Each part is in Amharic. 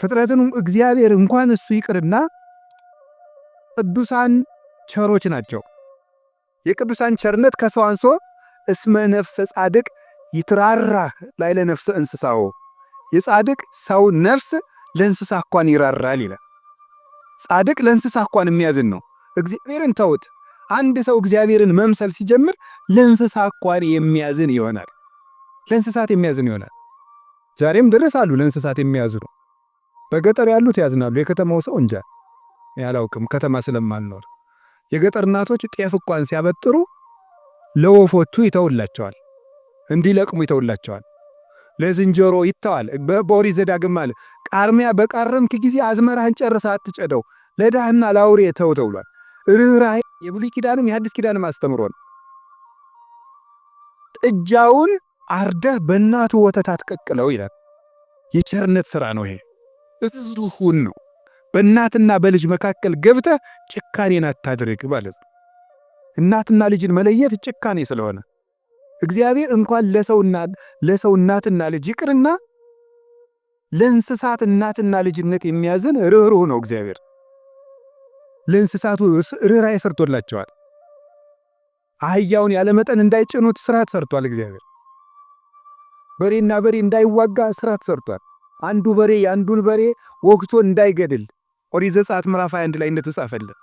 ፍጥረትን እግዚአብሔር እንኳን እሱ ይቅርና ቅዱሳን ቸሮች ናቸው። የቅዱሳን ቸርነት ከሰው አንሶ እስመ ነፍሰ ጻድቅ ይትራራ ላይለ ነፍሰ እንስሳው የጻድቅ ሰው ነፍስ ለእንስሳ እንኳን ይራራል ይላል። ጻድቅ ለእንስሳ እንኳን የሚያዝን ነው። እግዚአብሔርን ተውት። አንድ ሰው እግዚአብሔርን መምሰል ሲጀምር ለእንስሳ እንኳን የሚያዝን ይሆናል። ለእንስሳት የሚያዝን ይሆናል። ዛሬም ድረስ አሉ ለእንስሳት የሚያዝኑ። በገጠር ያሉት ያዝናሉ። የከተማው ሰው እንጃ ያላውቅም፣ ከተማ ስለማልኖር። የገጠር እናቶች ጤፍ እንኳን ሲያበጥሩ ለወፎቹ ይተውላቸዋል፣ እንዲለቅሙ ይተውላቸዋል። ለዝንጀሮ ይተዋል። በኦሪት ዘዳግም አለ ቃርሚያ በቃረምክ ጊዜ አዝመራህን ጨርሰህ አትጨደው፣ ለድሃና ለአውሬ ተው ተብሏል። ርኅራኄ የብሉይ ኪዳንም የሐዲስ ኪዳንም አስተምሮን። ጥጃውን አርደህ በእናቱ ወተት አትቀቅለው ይላል። የቸርነት ሥራ ነው ይሄ። እዝሩሁን ነው። በእናትና በልጅ መካከል ገብተህ ጭካኔን አታድርግ ማለት ነው። እናትና ልጅን መለየት ጭካኔ ስለሆነ እግዚአብሔር እንኳን ለሰው እናትና ልጅ ይቅርና ለእንስሳት እናትና ልጅነት የሚያዝን ርኅሩህ ነው እግዚአብሔር። ለእንስሳቱ ርኅራኄ ሰርቶላቸዋል። አህያውን ያለመጠን እንዳይጭኑት ስርዓት ሰርቷል እግዚአብሔር። በሬና በሬ እንዳይዋጋ ስርዓት ሰርቷል። አንዱ በሬ የአንዱን በሬ ወግቶ እንዳይገድል ኦሪት ዘጸአት ምዕራፍ 21 ላይ እንደተጻፈልን።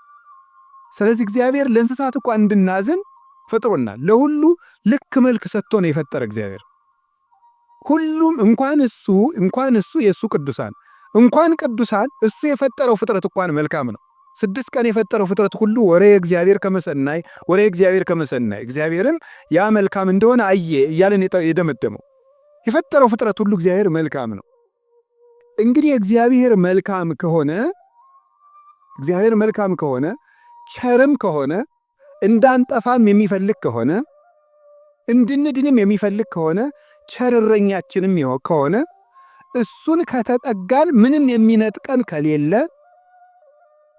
ስለዚህ እግዚአብሔር ለእንስሳት እንኳን እንድናዝን ፈጥሮናል። ለሁሉ ልክ መልክ ሰጥቶ ነው የፈጠረ እግዚአብሔር። ሁሉም እንኳን እሱ የእሱ ቅዱሳን እንኳን ቅዱሳን እሱ የፈጠረው ፍጥረት እንኳን መልካም ነው። 6 ቀን የፈጠረው ፍጥረት ሁሉ ወሬ እግዚአብሔር ከመሰናይ እግዚአብሔርም ያ መልካም እንደሆነ አየ እያለን የደመደመው የፈጠረው ፍጥረት ሁሉ እግዚአብሔር መልካም ነው። እንግዲህ እግዚአብሔር መልካም ከሆነ ቸርም ከሆነ እንዳንጠፋም የሚፈልግ ከሆነ እንድንድንም የሚፈልግ ከሆነ ቸርረኛችንም ከሆነ እሱን ከተጠጋን ምንም የሚነጥቀን ከሌለ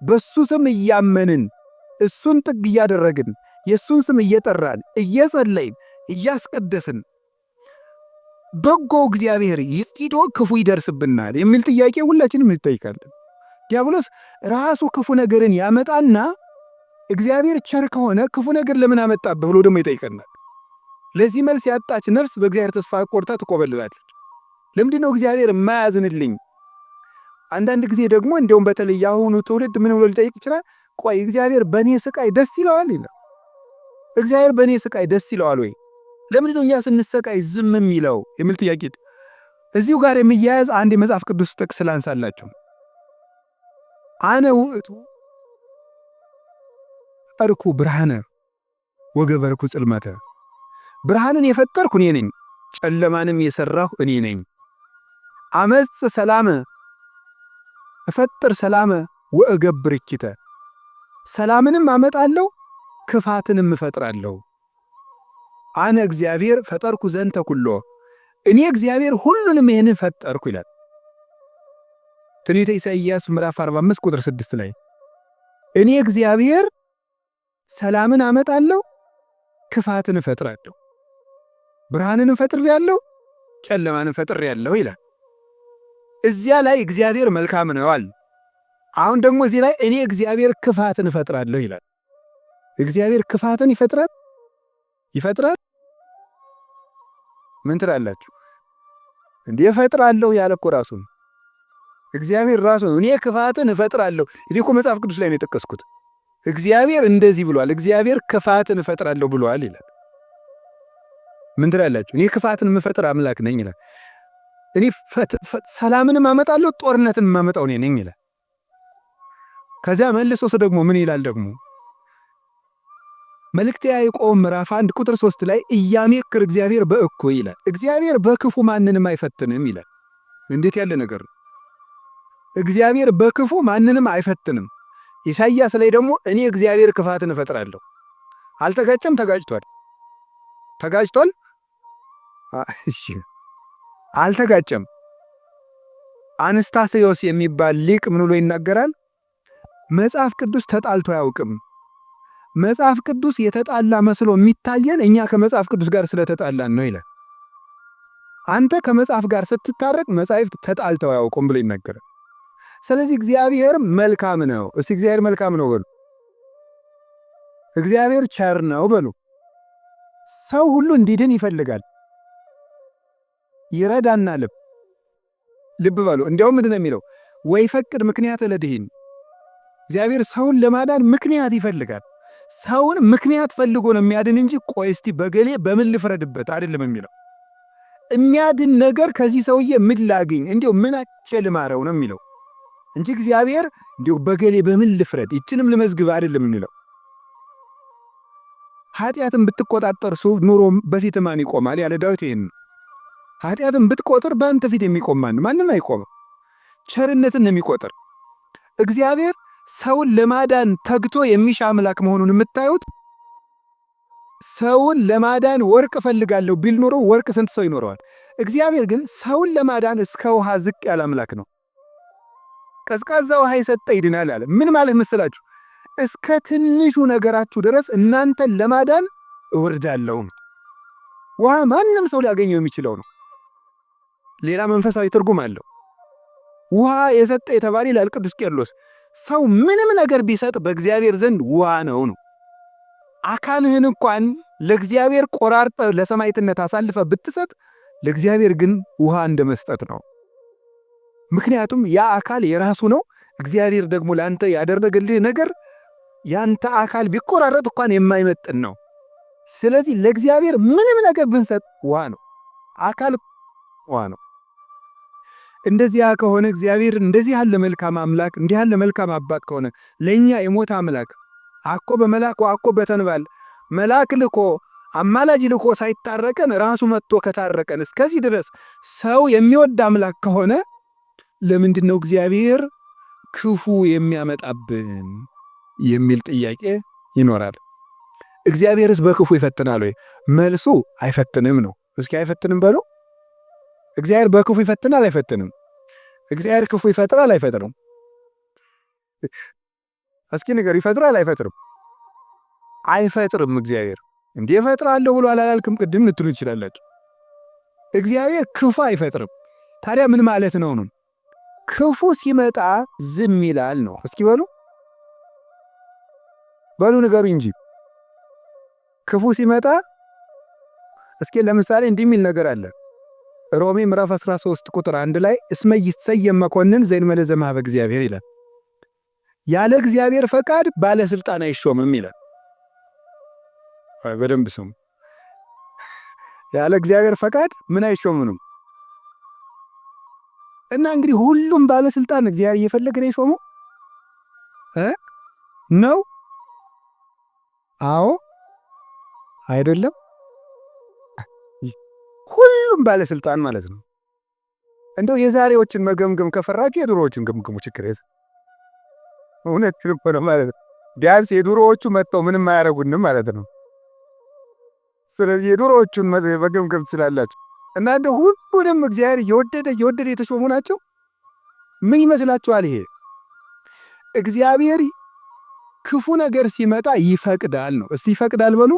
በሱ ስም እያመንን እሱን ጥግ እያደረግን የሱን ስም እየጠራን እየጸለይን እያስቀደስን በጎ እግዚአብሔር ይስቲዶ ክፉ ይደርስብናል የሚል ጥያቄ ሁላችንም እንጠይቃለን። ዲያብሎስ ራሱ ክፉ ነገርን ያመጣና እግዚአብሔር ቸር ከሆነ ክፉ ነገር ለምን አመጣብህ ብሎ ደግሞ ይጠይቀናል። ለዚህ መልስ ያጣች ነፍስ በእግዚአብሔር ተስፋ ቆርጣ ትቆበልላለች። ለምንድን ነው እግዚአብሔር የማያዝንልኝ? አንዳንድ ጊዜ ደግሞ እንደውም በተለይ ያሁኑ ትውልድ ምን ብሎ ሊጠይቅ ይችላል? ቆይ እግዚአብሔር በእኔ ስቃይ ደስ ይለዋል ይላል። እግዚአብሔር በእኔ ስቃይ ደስ ይለዋል ወይ? ለምንድን ነው እኛ ስንሰቃይ ዝም የሚለው የሚል ጥያቄ እዚሁ ጋር የሚያያዝ አንድ የመጽሐፍ ቅዱስ ጥቅስ ላንሳላችሁ። አነ ውእቱ ፈጠርኩ ብርሃነ ወገበርኩ ጽልመተ። ብርሃንን የፈጠርኩ እኔ ነኝ፣ ጨለማንም የሰራሁ እኔ ነኝ። አመጽ ሰላመ እፈጥር ሰላመ ወእገብር እኪተ። ሰላምንም አመጣለሁ ክፋትንም እፈጥራለሁ። አነ እግዚአብሔር ፈጠርኩ ዘንተ ኩሎ። እኔ እግዚአብሔር ሁሉንም ይህንን ፈጠርኩ ይላል ትንቢተ ኢሳይያስ ምዕራፍ 45 ቁጥር 6 ላይ እኔ እግዚአብሔር ሰላምን አመጣለሁ ክፋትን እፈጥራለሁ፣ ብርሃንን እፈጥራለሁ ጨለማን እፈጥራለሁ ይላል። እዚያ ላይ እግዚአብሔር መልካም ነው አለ። አሁን ደግሞ እዚህ ላይ እኔ እግዚአብሔር ክፋትን እፈጥራለሁ ይላል። እግዚአብሔር ክፋትን ይፈጥራል። ምን ትላላችሁ? እንዴ እፈጥራለሁ ያለ እኮ ራሱ ነው። እግዚአብሔር ራሱ ነው እኔ ክፋትን እፈጥራለሁ። እኔ እኮ መጽሐፍ ቅዱስ ላይ ነው የጠቀስኩት። እግዚአብሔር እንደዚህ ብሏል፣ እግዚአብሔር ክፋትን እፈጥራለሁ ብሏል ይላል። ምን ትላላችሁ? እኔ ክፋትን የምፈጥር አምላክ ነኝ ይላል። እኔ ሰላምንም አመጣለሁ ጦርነትን የማመጣው እኔ ነኝ ይላል። ከዚያ መልሶ ደግሞ ምን ይላል ደግሞ መልእክተ ያዕቆብ ምዕራፍ 1 ቁጥር 3 ላይ ኢያሜክር እግዚአብሔር በእኩይ ይላል። እግዚአብሔር በክፉ ማንንም አይፈትንም ይላል። እንዴት ያለ ነገር ነው! እግዚአብሔር በክፉ ማንንም አይፈትንም። ኢሳይያስ ላይ ደግሞ እኔ እግዚአብሔር ክፋትን እፈጥራለሁ። አልተጋጨም? ተጋጭቷል? እሺ አልተጋጨም። አንስታሴዎስ የሚባል ሊቅ ምን ብሎ ይናገራል? መጽሐፍ ቅዱስ ተጣልቶ አያውቅም። መጽሐፍ ቅዱስ የተጣላ መስሎ የሚታየን እኛ ከመጽሐፍ ቅዱስ ጋር ስለተጣላን ነው ይላል። አንተ ከመጽሐፍ ጋር ስትታረቅ መጽሐፍት ተጣልተው አያውቁም ብሎ ይናገራል። ስለዚህ እግዚአብሔር መልካም ነው። እስቲ እግዚአብሔር መልካም ነው በሉ። እግዚአብሔር ቸር ነው በሉ። ሰው ሁሉ እንዲድን ይፈልጋል፣ ይረዳናል። ልብ በሉ። እንዲያውም ምንድን ነው የሚለው? ወይፈቅድ ምክንያት ለድኂን። እግዚአብሔር ሰውን ለማዳን ምክንያት ይፈልጋል። ሰውን ምክንያት ፈልጎ ነው የሚያድን እንጂ ቆይ እስቲ በገሌ በምን ልፍረድበት አይደለም የሚለው። የሚያድን ነገር ከዚህ ሰውዬ ምን ላግኝ፣ እንዲሁ ምን አቸልማረው ነው የሚለው እንጂ እግዚአብሔር እንዲሁ በገሌ በምን ልፍረድ ይችንም ልመዝግብ አይደለም የሚለው። ኃጢአትን ብትቆጣጠር ሰው ኑሮ በፊት ማን ይቆማል ያለ ዳዊት ይሄን። ኃጢአትን ብትቆጥር በአንተ ፊት የሚቆም ማንም አይቆምም። ቸርነትን ነው የሚቆጥር እግዚአብሔር። ሰውን ለማዳን ተግቶ የሚሻ አምላክ መሆኑን የምታዩት ሰውን ለማዳን ወርቅ እፈልጋለሁ ቢል ኖሮ ወርቅ ስንት ሰው ይኖረዋል? እግዚአብሔር ግን ሰውን ለማዳን እስከ ውሃ ዝቅ ያለ አምላክ ነው። ቀዝቃዛ ውሃ የሰጠ ይድናል አለ። ምን ማለት መስላችሁ? እስከ ትንሹ ነገራችሁ ድረስ እናንተን ለማዳን እወርዳለሁ። ውሃ ማንም ሰው ሊያገኘው የሚችለው ነው። ሌላ መንፈሳዊ ትርጉም አለው። ውሃ የሰጠ የተባለ ይላል ቅዱስ ቄርሎስ። ሰው ምንም ነገር ቢሰጥ በእግዚአብሔር ዘንድ ውሃ ነው። አካልህን እንኳን ለእግዚአብሔር ቆራርጠ ለሰማዕትነት አሳልፈ ብትሰጥ ለእግዚአብሔር ግን ውሃ እንደመስጠት ነው። ምክንያቱም ያ አካል የራሱ ነው። እግዚአብሔር ደግሞ ለአንተ ያደረገልህ ነገር ያንተ አካል ቢቆራረጥ እንኳን የማይመጥን ነው። ስለዚህ ለእግዚአብሔር ምንም ነገር ብንሰጥ ውሃ ነው። አካል ውሃ ነው። እንደዚያ ከሆነ እግዚአብሔር እንደዚህ ያለ መልካም አምላክ እንዲህ ያለ መልካም አባት ከሆነ ለኛ የሞት አምላክ አኮ በመላኩ አኮ በተንባል መልአክ ልኮ አማላጅ ልኮ ሳይታረቀን ራሱ መጥቶ ከታረቀን እስከዚህ ድረስ ሰው የሚወድ አምላክ ከሆነ ለምንድነው እግዚአብሔር ክፉ የሚያመጣብን የሚል ጥያቄ ይኖራል። እግዚአብሔርስ በክፉ ይፈትናል ወይ? መልሱ አይፈትንም ነው። እስኪ አይፈትንም በሉ። እግዚአብሔር በክፉ ይፈትናል አይፈትንም? እግዚአብሔር ክፉ ይፈጥራል አይፈጥርም? እስኪ ንገር፣ ይፈጥራል አይፈጥርም? አይፈጥርም። እግዚአብሔር እንዴ እፈጥራለሁ ብሎ አላልክም? ቅድም ልትሉ ይችላላችሁ። እግዚአብሔር ክፉ አይፈጥርም። ታዲያ ምን ማለት ነው? ክፉ ሲመጣ ዝም ይላል ነው። እስኪ በሉ ንገሩ እንጂ ክፉ ሲመጣ እስኪ ለምሳሌ እንዲህ የሚል ነገር አለ። ሮሜ ምዕራፍ 13 ቁጥር 1 ላይ እስመ ይትሰየም መኮንን ዘእንበለ ዘእምኀበ እግዚአብሔር ይላል። ያለ እግዚአብሔር ፈቃድ ባለስልጣን አይሾምም ይላል። በደንብ ስሙ። ያለ እግዚአብሔር ፈቃድ ምን አይሾምም? እና እንግዲህ ሁሉም ባለስልጣን እግዚአብሔር እየፈለገ ነው የሾመው ነው? አዎ አይደለም? ሁሉም ባለስልጣን ማለት ነው። እንደው የዛሬዎችን መገምገም ከፈራችሁ የድሮዎችን ገምግሙ። ችግር የለም። እውነት ነው ማለት ነው። ቢያንስ የድሮዎቹ መጥተው ምንም አያረጉንም ማለት ነው። ስለዚህ የድሮዎቹን መገምገም ትችላላችሁ። እና እንደ ሁሉንም እግዚአብሔር እየወደደ የተሾሙ ናቸው። ምን ይመስላችኋል? ይሄ እግዚአብሔር ክፉ ነገር ሲመጣ ይፈቅዳል ነው። እስቲ ይፈቅዳል በሉ።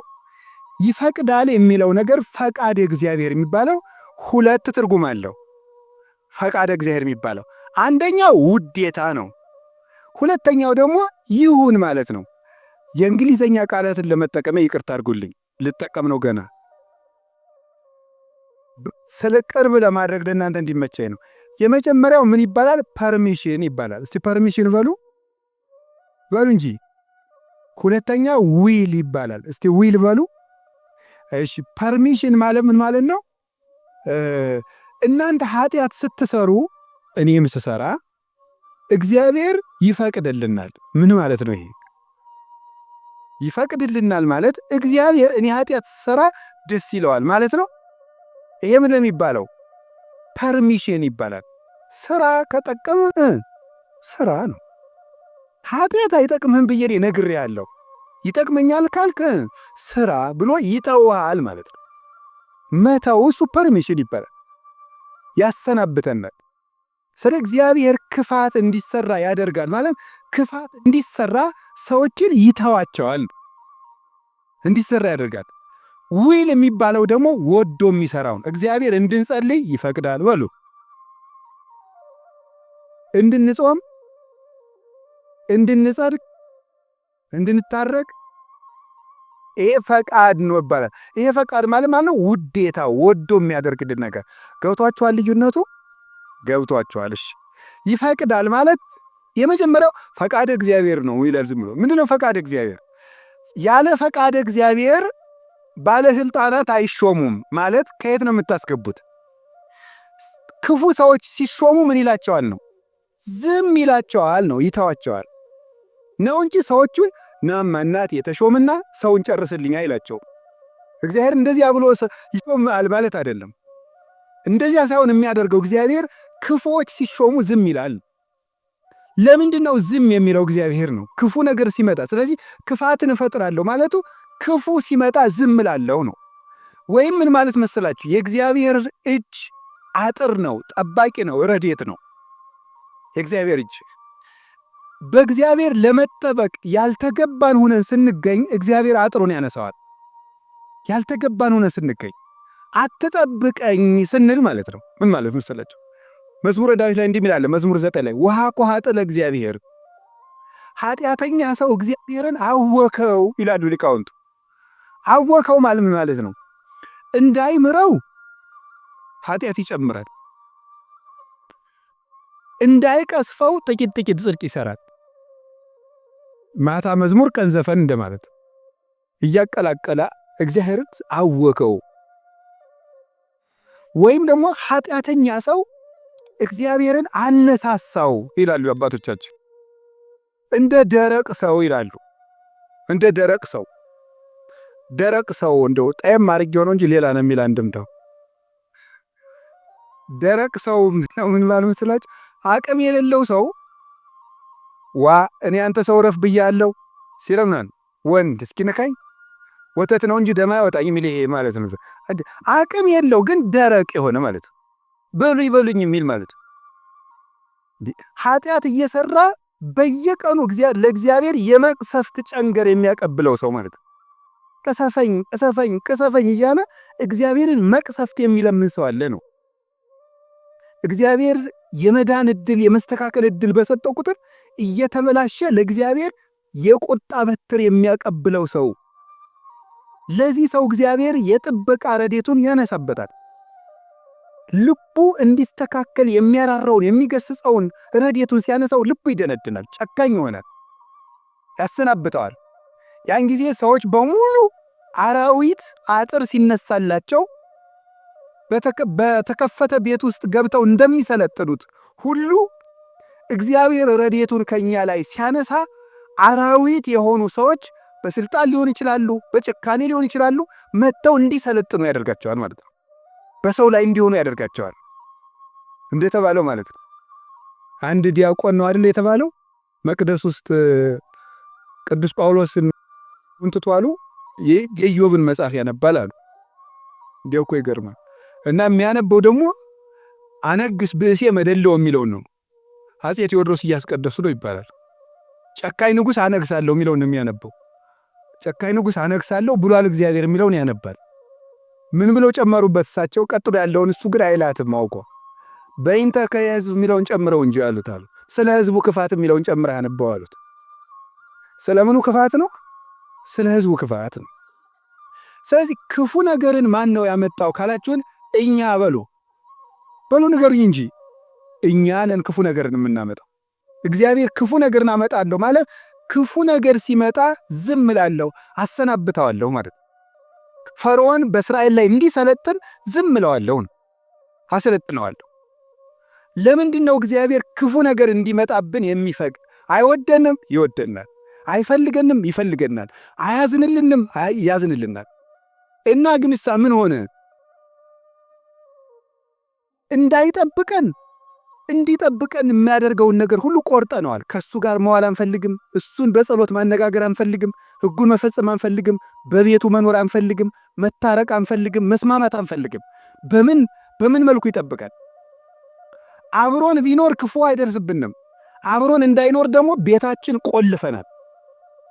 ይፈቅዳል የሚለው ነገር ፈቃድ እግዚአብሔር የሚባለው ሁለት ትርጉም አለው። ፈቃድ እግዚአብሔር የሚባለው አንደኛው ውዴታ ነው። ሁለተኛው ደግሞ ይሁን ማለት ነው። የእንግሊዘኛ ቃላትን ለመጠቀም ይቅርታ አድርጉልኝ፣ ልጠቀም ነው ገና ስለ ቅርብ ለማድረግ ለእናንተ እንዲመቸኝ ነው። የመጀመሪያው ምን ይባላል? ፐርሚሽን ይባላል። እስቲ ፐርሚሽን በሉ እንጂ። ሁለተኛ ዊል ይባላል። እስቲ ዊል በሉ። እሺ ፐርሚሽን ማለት ምን ማለት ነው? እናንተ ኃጢአት ስትሰሩ እኔም ስሰራ እግዚአብሔር ይፈቅድልናል። ምን ማለት ነው ይሄ? ይፈቅድልናል ማለት እግዚአብሔር እኔ ኃጢአት ስሰራ ደስ ይለዋል ማለት ነው። ይሄ ምን ለሚባለው ፐርሚሽን ይባላል። ስራ ከጠቀመ ስራ ነው። ኃጢአት አይጠቅምህም ብዬ ነግሬሃለሁ፣ ይጠቅመኛል ካልክ ስራ ብሎ ይተውሃል ማለት ነው። መተው እሱ ፐርሚሽን ይባላል። ያሰናብተናል። ስለ እግዚአብሔር ክፋት እንዲሰራ ያደርጋል ማለት ክፋት እንዲሰራ ሰዎችን ይተዋቸዋል፣ እንዲሰራ ያደርጋል። ዊል የሚባለው ደግሞ ወዶ የሚሰራውን እግዚአብሔር እንድንጸልይ ይፈቅዳል በሉ። እንድንጾም፣ እንድንጸድቅ፣ እንድንታረቅ ይሄ ፈቃድ ነው ይባላል። ይሄ ፈቃድ ማለት ነው ውዴታ፣ ወዶ የሚያደርግልን ነገር። ገብቷችኋል? ልዩነቱ ገብቷችኋል? እሺ ይፈቅዳል ማለት የመጀመሪያው ፈቃድ እግዚአብሔር ነው ይላል። ዝም ብሎ ምንድነው ፈቃድ እግዚአብሔር? ያለ ፈቃድ እግዚአብሔር ባለስልጣናት አይሾሙም ማለት ከየት ነው የምታስገቡት? ክፉ ሰዎች ሲሾሙ ምን ይላቸዋል ነው? ዝም ይላቸዋል ነው፣ ይተዋቸዋል ነው እንጂ ሰዎቹን ናማ እናት የተሾምና ሰውን ጨርስልኝ አይላቸው። እግዚአብሔር እንደዚያ ብሎ ይሾማል ማለት አይደለም። እንደዚያ ሳይሆን የሚያደርገው እግዚአብሔር ክፉዎች ሲሾሙ ዝም ይላል። ለምንድን ነው ዝም የሚለው? እግዚአብሔር ነው ክፉ ነገር ሲመጣ። ስለዚህ ክፋትን እፈጥራለሁ ማለቱ ክፉ ሲመጣ ዝም እላለሁ ነው። ወይም ምን ማለት መሰላችሁ? የእግዚአብሔር እጅ አጥር ነው፣ ጠባቂ ነው፣ ረድኤት ነው። የእግዚአብሔር እጅ በእግዚአብሔር ለመጠበቅ ያልተገባን ሆነን ስንገኝ እግዚአብሔር አጥሩን ያነሳዋል። ያልተገባን ሆነን ስንገኝ አትጠብቀኝ ስንል ማለት ነው። ምን ማለት መሰላችሁ? መዝሙረ ዳዊት ላይ እንዲህ ይላል። መዝሙር 9 ላይ ውሃ ኮሃጠ ለእግዚአብሔር፣ ኃጢአተኛ ሰው እግዚአብሔርን አወከው ይላሉ ሊቃውንቱ። አወከው ማለት ምን ማለት ነው? እንዳይምረው ኃጢአት ይጨምራል፣ እንዳይቀስፈው ጥቂት ጥቂት ጽድቅ ይሰራል። ማታ መዝሙር ቀን ዘፈን እንደማለት እያቀላቀለ እግዚአብሔር አወከው። ወይም ደግሞ ኃጢአተኛ ሰው እግዚአብሔርን አነሳሳው ይላሉ አባቶቻችን። እንደ ደረቅ ሰው ይላሉ። እንደ ደረቅ ሰው ደረቅ ሰው እንደው ጣይም አድርጌው ነው እንጂ ሌላ ነው የሚል አንድምታው። ደረቅ ሰው ምን ማለት መስላችሁ? አቅም የሌለው ሰው እኔ አንተ ሰው ረፍ ብያለሁ ሲለምናን ወንድ እስኪነካኝ ወተት ነው እንጂ ደማ ያወጣኝ የሚል ይሄ ማለት ነው። አቅም የለው ግን ደረቅ የሆነ ማለት በሉኝ በሉኝ የሚል ማለት ኃጢአት እየሰራ በየቀኑ ለእግዚአብሔር የመቅሰፍት ጨንገር የሚያቀብለው ሰው ማለት ቀሰፈኝ ቀሰፈኝ ቀሰፈኝ እያለ እግዚአብሔርን መቅሰፍት የሚለምን ሰው አለ ነው። እግዚአብሔር የመዳን ዕድል የመስተካከል ዕድል በሰጠው ቁጥር እየተመላሸ ለእግዚአብሔር የቁጣ በትር የሚያቀብለው ሰው፣ ለዚህ ሰው እግዚአብሔር የጥበቃ ረድኤቱን ያነሳበታል። ልቡ እንዲስተካከል የሚያራራውን የሚገስጸውን ረድኤቱን ሲያነሳው ልቡ ይደነድናል፣ ጨካኝ ይሆናል፣ ያሰናብተዋል። ያን ጊዜ ሰዎች በሙሉ አራዊት አጥር ሲነሳላቸው በተከፈተ ቤት ውስጥ ገብተው እንደሚሰለጥኑት ሁሉ እግዚአብሔር ረድኤቱን ከኛ ላይ ሲያነሳ አራዊት የሆኑ ሰዎች በስልጣን ሊሆን ይችላሉ፣ በጭካኔ ሊሆን ይችላሉ፣ መጥተው እንዲሰለጥኑ ያደርጋቸዋል ማለት ነው። በሰው ላይ እንዲሆኑ ያደርጋቸዋል እንደተባለው ማለት ነው። አንድ ዲያቆን ነው አይደል የተባለው መቅደስ ውስጥ ቅዱስ ጳውሎስን እንትቷሉ የኢዮብን መጽሐፍ ያነባል አሉ። እንዲያው እኮ ይገርማል። እና የሚያነበው ደግሞ አነግስ ብእሴ መደለው የሚለውን ነው። አፄ ቴዎድሮስ እያስቀደሱ ነው ይባላል። ጨካኝ ንጉሥ አነግሳለሁ የሚለውን ነው የሚያነበው። ጨካኝ ንጉሥ አነግሳለሁ ብሏል እግዚአብሔር የሚለውን ያነባል። ምን ብለው ጨመሩበት እሳቸው? ቀጥሎ ያለውን እሱ ግን አይላትም አውቆ በእንተ ከሕዝብ የሚለውን ጨምረው እንጂ ያሉት አሉ። ስለ ሕዝቡ ክፋት የሚለውን ጨምረ ያነበው አሉት። ስለምኑ ክፋት ነው? ስለ ሕዝቡ ክፋት ነው። ስለዚህ ክፉ ነገርን ማን ነው ያመጣው ካላችሁን እኛ በሉ ንገሩኝ እንጂ እኛ ነን ክፉ ነገርን የምናመጣው። እግዚአብሔር ክፉ ነገርን አመጣለሁ ማለት ክፉ ነገር ሲመጣ ዝም እላለሁ፣ አሰናብተዋለሁ ማለት ነው። ፈርዖን በእስራኤል ላይ እንዲሰለጥን ዝም እለዋለሁ፣ አሰለጥነዋለሁ። ለምንድን ነው እግዚአብሔር ክፉ ነገር እንዲመጣብን የሚፈቅድ? አይወደንም፣ ይወደናል። አይፈልገንም፣ ይፈልገናል። አያዝንልንም፣ ያዝንልናል። እና ግንሳ ምን ሆነ? እንዳይጠብቀን እንዲጠብቀን የሚያደርገውን ነገር ሁሉ ቆርጠነዋል። ከሱ ጋር መዋል አንፈልግም። እሱን በጸሎት ማነጋገር አንፈልግም። ሕጉን መፈጸም አንፈልግም። በቤቱ መኖር አንፈልግም። መታረቅ አንፈልግም። መስማማት አንፈልግም። በምን መልኩ ይጠብቃል? አብሮን ቢኖር ክፉ አይደርስብንም። አብሮን እንዳይኖር ደግሞ ቤታችን ቆልፈናል።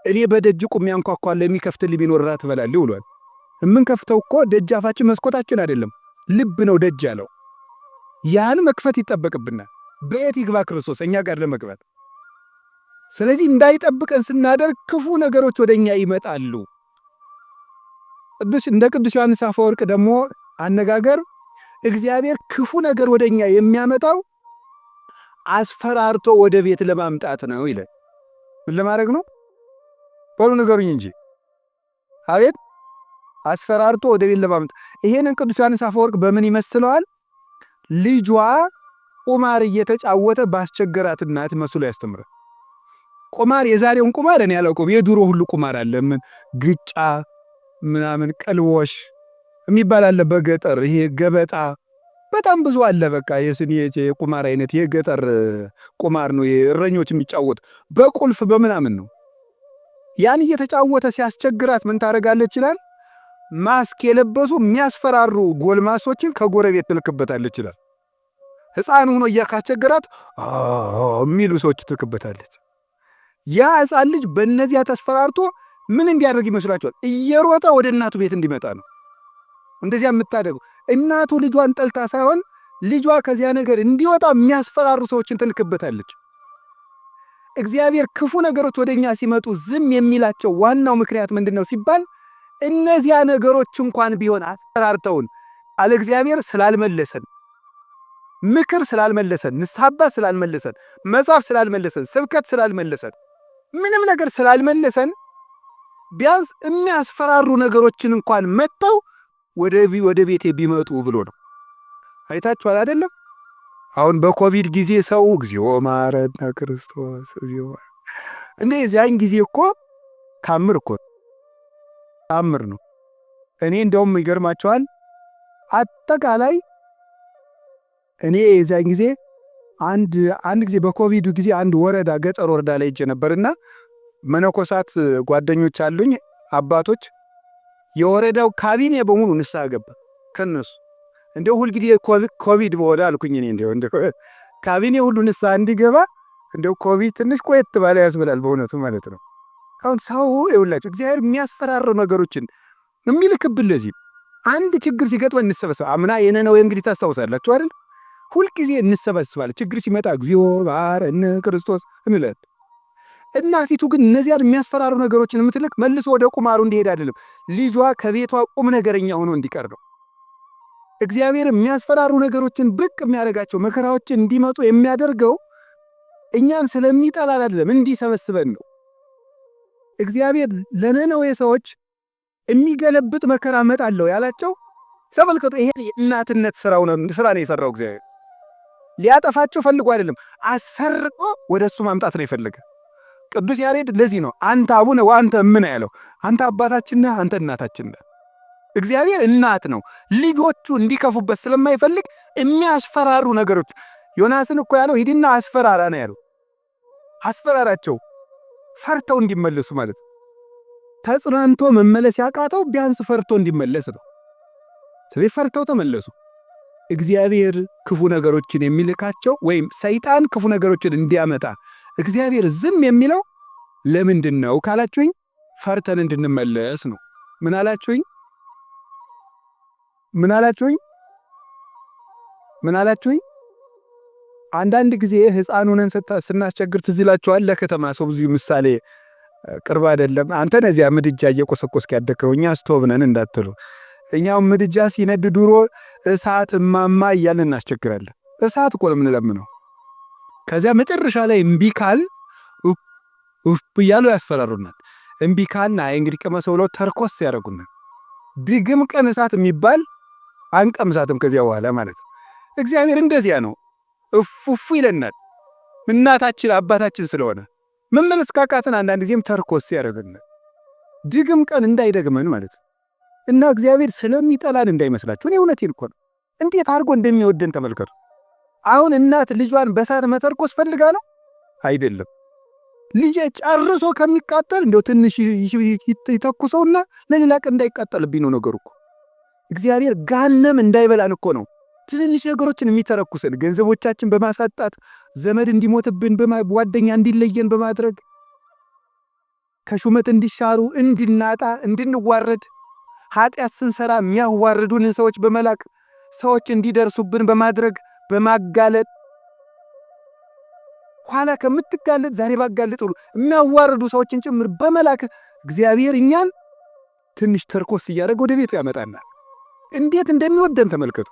እኔ በደጅ ቁሜ አንኳኳለሁ፣ የሚከፍትልኝ ቢኖር ራት እበላለሁ ብሏል። የምንከፍተው እኮ ደጃፋችን መስኮታችን አይደለም፣ ልብ ነው ደጅ ያለው። ያን መክፈት ይጠበቅብናል። በየት ይግባ ክርስቶስ እኛ ጋር ለመግባት? ስለዚህ እንዳይጠብቀን ስናደርግ ክፉ ነገሮች ወደኛ ይመጣሉ። እንደ ቅዱስ ዮሐንስ አፈወርቅ ደግሞ አነጋገር እግዚአብሔር ክፉ ነገር ወደኛ የሚያመጣው አስፈራርቶ ወደ ቤት ለማምጣት ነው ይላል። ምን ለማድረግ ነው? በሉ ንገሩኝ እንጂ። አቤት አስፈራርቶ ወደ ቤት ለማምጣት። ይሄንን ቅዱስ ዮሐንስ አፈወርቅ በምን ይመስለዋል? ልጇ ቁማር እየተጫወተ ባስቸገራት እናት መስሎ ያስተምራል። ቁማር የዛሬውን ቁማር እኔ አላውቀውም። የድሮ ሁሉ ቁማር አለ። ምን ግጫ ምናምን ቀልቦሽ የሚባል አለ በገጠር። ይሄ ገበጣ በጣም ብዙ አለ። በቃ የቁማር አይነት የገጠር ቁማር ነው። እረኞች የሚጫወት በቁልፍ በምናምን ነው። ያን እየተጫወተ ሲያስቸግራት ምን ታደርጋለች ይላል? ማስክ የለበሱ የሚያስፈራሩ ጎልማሶችን ከጎረቤት ትልክበታለች ይችላል። ሕፃን ሆኖ እያካስቸገራት የሚሉ ሰዎች ትልክበታለች። ያ ሕፃን ልጅ በእነዚያ ተስፈራርቶ ምን እንዲያደርግ ይመስላችኋል? እየሮጠ ወደ እናቱ ቤት እንዲመጣ ነው። እንደዚያ የምታደርገው እናቱ ልጇን ጠልታ ሳይሆን ልጇ ከዚያ ነገር እንዲወጣ የሚያስፈራሩ ሰዎችን ትልክበታለች። እግዚአብሔር ክፉ ነገሮች ወደኛ ሲመጡ ዝም የሚላቸው ዋናው ምክንያት ምንድን ነው ሲባል እነዚያ ነገሮች እንኳን ቢሆን አስፈራርተውን አለ እግዚአብሔር ስላልመለሰን፣ ምክር ስላልመለሰን፣ ንስሐ አባት ስላልመለሰን፣ መጽሐፍ ስላልመለሰን፣ ስብከት ስላልመለሰን፣ ምንም ነገር ስላልመለሰን ቢያንስ የሚያስፈራሩ ነገሮችን እንኳን መጥተው ወደ ቤቴ ቢመጡ ብሎ ነው። አይታችኋል አይደለም? አሁን በኮቪድ ጊዜ ሰው እግዚኦ ማረነ ክርስቶስ እግዚኦ እንደዚያን ጊዜ እኮ ታምር ነው። እኔ እንደውም ይገርማቸዋል። አጠቃላይ እኔ የዚያን ጊዜ አንድ ጊዜ በኮቪድ ጊዜ አንድ ወረዳ ገጠር ወረዳ ላይ ሄጄ ነበርና መነኮሳት ጓደኞች አሉኝ አባቶች። የወረዳው ካቢኔ በሙሉ ንስሐ ገባ ከነሱ። እንደው ሁሉ ጊዜ ኮቪድ በወዳ አልኩኝ እኔ እንደው ካቢኔ ሁሉ ንስሐ እንዲገባ እንደው ኮቪድ ትንሽ ቆየት ባለ ያስብላል በእውነቱ ማለት ነው። አሁን ሰው ይውላችሁ እግዚአብሔር የሚያስፈራሩ ነገሮችን የሚልክብን ለዚህ አንድ ችግር ሲገጥመን እንሰበሰብ። አምና የነነዌ እንግዲህ ታስታውሳላችሁ አይደል? ሁልጊዜ እንሰበስባለን። ችግር ሲመጣ እግዚኦ ማረነ ክርስቶስ እንላለን። እናቲቱ ግን እነዚያን የሚያስፈራሩ ነገሮችን የምትልክ መልሶ ወደ ቁማሩ እንዲሄድ አይደለም፣ ልጇ ከቤቷ ቁም ነገረኛ ሆኖ እንዲቀር ነው። እግዚአብሔር የሚያስፈራሩ ነገሮችን ብቅ የሚያደርጋቸው መከራዎችን እንዲመጡ የሚያደርገው እኛን ስለሚጠላል አይደለም፣ እንዲሰበስበን ነው። እግዚአብሔር ለነነዌ ሰዎች የሚገለብጥ መከራ እመጣለሁ ያላቸው ተመልከቱ። ይሄ የእናትነት ስራ ነው የሰራው እግዚአብሔር። ሊያጠፋቸው ፈልጎ አይደለም፣ አስፈርጦ ወደ እሱ ማምጣት ነው የፈለገ። ቅዱስ ያሬድ ለዚህ ነው አንተ አቡነ ወአንተ እምነ ያለው። አንተ አባታችን ነህ፣ አንተ እናታችን ነህ። እግዚአብሔር እናት ነው። ልጆቹ እንዲከፉበት ስለማይፈልግ የሚያስፈራሩ ነገሮች ዮናስን እኮ ያለው ሂድና አስፈራራ ነው ያለው። አስፈራራቸው ፈርተው እንዲመለሱ ማለት ነው። ተጽናንቶ መመለስ ያቃተው ቢያንስ ፈርቶ እንዲመለስ ነው። ስለዚህ ፈርተው ተመለሱ። እግዚአብሔር ክፉ ነገሮችን የሚልካቸው ወይም ሰይጣን ክፉ ነገሮችን እንዲያመጣ እግዚአብሔር ዝም የሚለው ለምንድን ነው ካላችሁኝ፣ ፈርተን እንድንመለስ ነው። ምን አላችሁኝ? አንዳንድ ጊዜ ሕፃን ሆነን ስናስቸግር ትዝ ይላችኋል። ለከተማ ሰው ብዙ ምሳሌ ቅርብ አይደለም። አንተ ነዚያ ምድጃ እየቆሰቆስክ ያደከው እኛ ስቶቭ ነን እንዳትሉ። እኛው ምድጃ ሲነድ ድሮ እሳት ማማ እያልን እናስቸግራለን። እሳት እኮ ነው የምንለምነው። ከዚያ መጨረሻ ላይ እምቢ ካል እያሉ ያስፈራሩናል። እምቢ ካልና እንግዲህ ቀመሰው ብለው ተርኮስ ያደርጉናል። ቢግም ቀን እሳት የሚባል አንቀምሳትም ከዚያ በኋላ ማለት ነው። እግዚአብሔር እንደዚያ ነው። እፉፉ ይለናል። እናታችን አባታችን ስለሆነ መመለስ ካቃተን አንዳንድ ጊዜም ተርኮስ ያደርጉናል። ድግም ቀን እንዳይደግመን ማለት ነው። እና እግዚአብሔር ስለሚጠላን እንዳይመስላችሁ። እኔ እውነቴን እኮ ነው። እንዴት አድርጎ እንደሚወደን ተመልከቱ። አሁን እናት ልጇን በሳት መተርኮስ ፈልጋ ነው አይደለም። ልጄ ጨርሶ ከሚቃጠል እንደው ትንሽ ይተኩሰውና ለሌላ ቀን እንዳይቃጠልብኝ ነው ነገሩ እኮ። እግዚአብሔር ጋነም እንዳይበላን እኮ ነው ትንሽ ነገሮችን የሚተረኩሰን። ገንዘቦቻችን በማሳጣት ዘመድ እንዲሞትብን፣ ጓደኛ እንዲለየን በማድረግ ከሹመት እንዲሻሩ፣ እንድናጣ፣ እንድንዋረድ፣ ኃጢአት ስንሰራ የሚያዋርዱን ሰዎች በመላክ ሰዎች እንዲደርሱብን በማድረግ በማጋለጥ ኋላ ከምትጋለጥ ዛሬ ባጋለጥ ሁሉ የሚያዋርዱ ሰዎችን ጭምር በመላክ እግዚአብሔር እኛን ትንሽ ተርኮስ እያደረገ ወደ ቤቱ ያመጣናል። እንዴት እንደሚወደን ተመልከቱ።